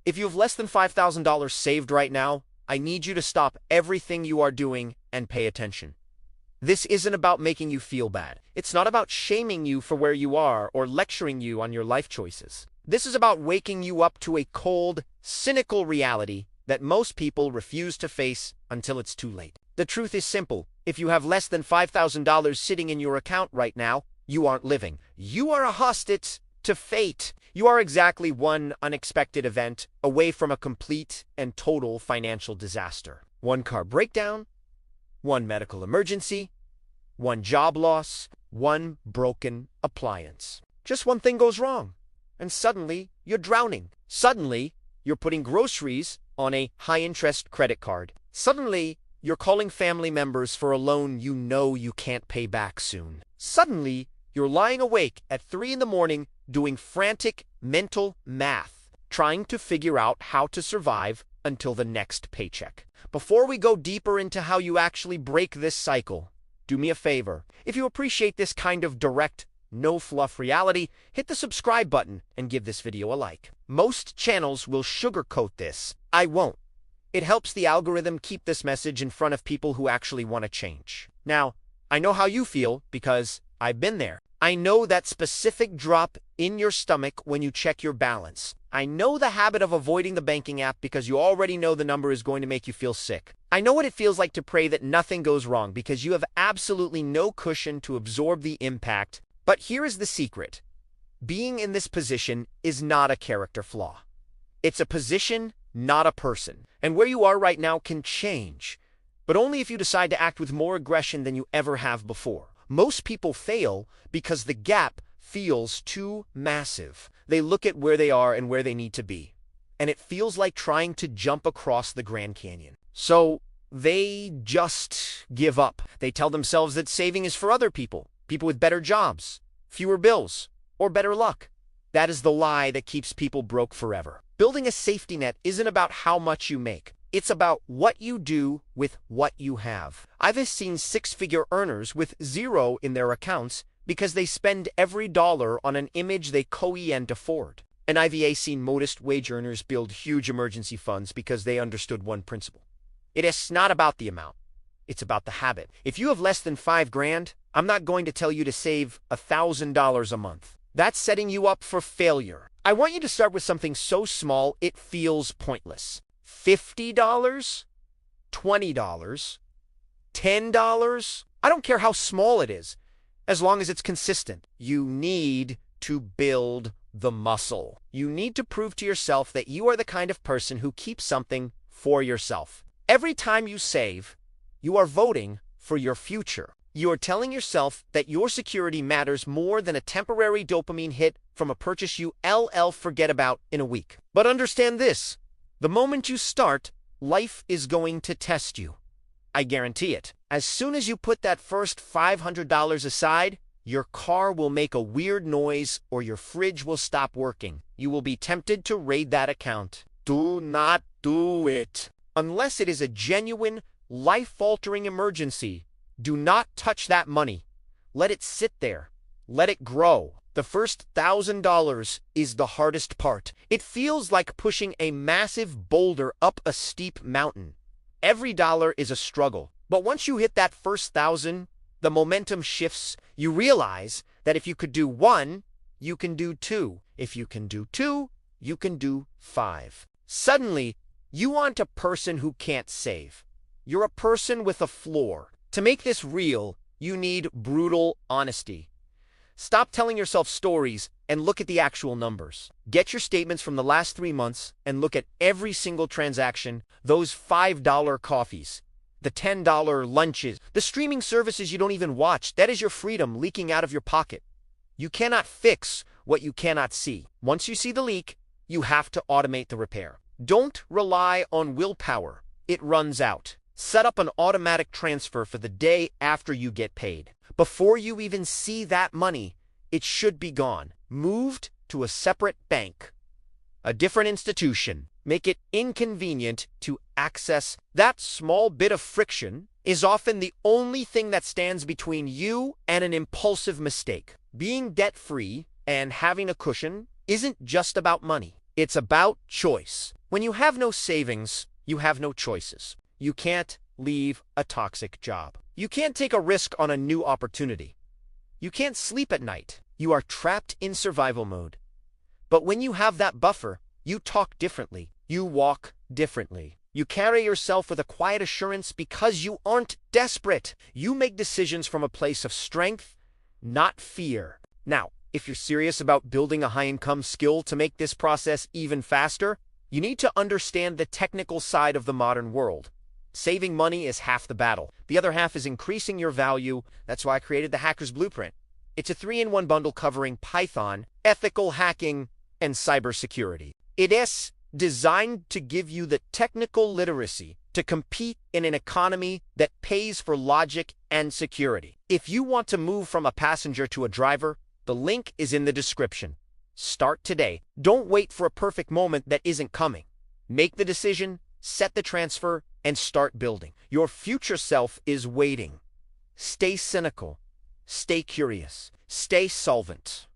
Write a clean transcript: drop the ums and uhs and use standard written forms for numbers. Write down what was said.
If you have less than $5,000 saved right now, I need you to stop everything you are doing and pay attention. This isn't about making you feel bad. It's not about shaming you for where you are or lecturing you on your life choices. This is about waking you up to a cold, cynical reality that most people refuse to face until it's too late. The truth is simple. If you have less than $5,000 sitting in your account right now, you aren't living. You are a hostage to fate. You are exactly one unexpected event away from a complete and total financial disaster. One car breakdown, one medical emergency, one job loss, one broken appliance. Just one thing goes wrong, and suddenly you're drowning. Suddenly, you're putting groceries on a high-interest credit card. Suddenly, you're calling family members for a loan you know you can't pay back soon. Suddenly, you're lying awake at 3 in the morning doing frantic mental math, trying to figure out how to survive until the next paycheck. Before we go deeper into how you actually break this cycle, do me a favor. If you appreciate this kind of direct, no-fluff reality, hit the subscribe button and give this video a like. Most channels will sugarcoat this. I won't. It helps the algorithm keep this message in front of people who actually want to change. Now, I know how you feel because I've been there. I know that specific drop in your stomach when you check your balance. I know the habit of avoiding the banking app because you already know the number is going to make you feel sick. I know what it feels like to pray that nothing goes wrong because you have absolutely no cushion to absorb the impact. But here is the secret. Being in this position is not a character flaw. It's a position, not a person. And where you are right now can change, but only if you decide to act with more aggression than you ever have before. Most people fail because the gap feels too massive. They look at where they are and where they need to be, and it feels like trying to jump across the Grand Canyon. So they just give up. They tell themselves that saving is for other people, people with better jobs, fewer bills, or better luck. That is the lie that keeps people broke forever. Building a safety net isn't about how much you make. It's about what you do with what you have. I've seen six-figure earners with zero in their accounts because they spend every dollar on an image they can't afford. And I've seen modest wage earners build huge emergency funds because they understood one principle. It is not about the amount. It's about the habit. If you have less than $5,000, I'm not going to tell you to save $1,000 a month. That's setting you up for failure. I want you to start with something so small it feels pointless. $50? $20? $10? I don't care how small it is, as long as it's consistent. You need to build the muscle. You need to prove to yourself that you are the kind of person who keeps something for yourself. Every time you save, you are voting for your future. You are telling yourself that your security matters more than a temporary dopamine hit from a purchase you forget about in a week. But understand this. The moment you start, life is going to test you. I guarantee it. As soon as you put that first $500 aside, your car will make a weird noise or your fridge will stop working. You will be tempted to raid that account. Do not do it. Unless it is a genuine, life-altering emergency, do not touch that money. Let it sit there. Let it grow. The first $1,000 is the hardest part. It feels like pushing a massive boulder up a steep mountain. Every dollar is a struggle. But once you hit that first 1,000, the momentum shifts. You realize that if you could do 1, you can do 2. If you can do 2, you can do 5. Suddenly, you aren't a person who can't save. You're a person with a floor. To make this real, you need brutal honesty. Stop telling yourself stories and look at the actual numbers. Get your statements from the last 3 months and look at every single transaction, those $5 coffees, the $10 lunches, the streaming services you don't even watch. That is your freedom leaking out of your pocket. You cannot fix what you cannot see. Once you see the leak, you have to automate the repair. Don't rely on willpower. It runs out. Set up an automatic transfer for the day after you get paid. Before you even see that money, it should be gone. Moved to a separate bank, a different institution. Make it inconvenient to access. That small bit of friction is often the only thing that stands between you and an impulsive mistake. Being debt-free and having a cushion isn't just about money. It's about choice. When you have no savings, you have no choices. You can't leave a toxic job. You can't take a risk on a new opportunity. You can't sleep at night. You are trapped in survival mode. But when you have that buffer, you talk differently. You walk differently. You carry yourself with a quiet assurance because you aren't desperate. You make decisions from a place of strength, not fear. Now, if you're serious about building a high-income skill to make this process even faster, you need to understand the technical side of the modern world. Saving money is half the battle. The other half is increasing your value. That's why I created the Hacker's Blueprint. It's a 3-in-1 bundle covering Python, ethical hacking, and cybersecurity. It is designed to give you the technical literacy to compete in an economy that pays for logic and security. If you want to move from a passenger to a driver, the link is in the description. Start today. Don't wait for a perfect moment that isn't coming. Make the decision, set the transfer, and start building. Your future self is waiting. Stay cynical. Stay curious. Stay solvent.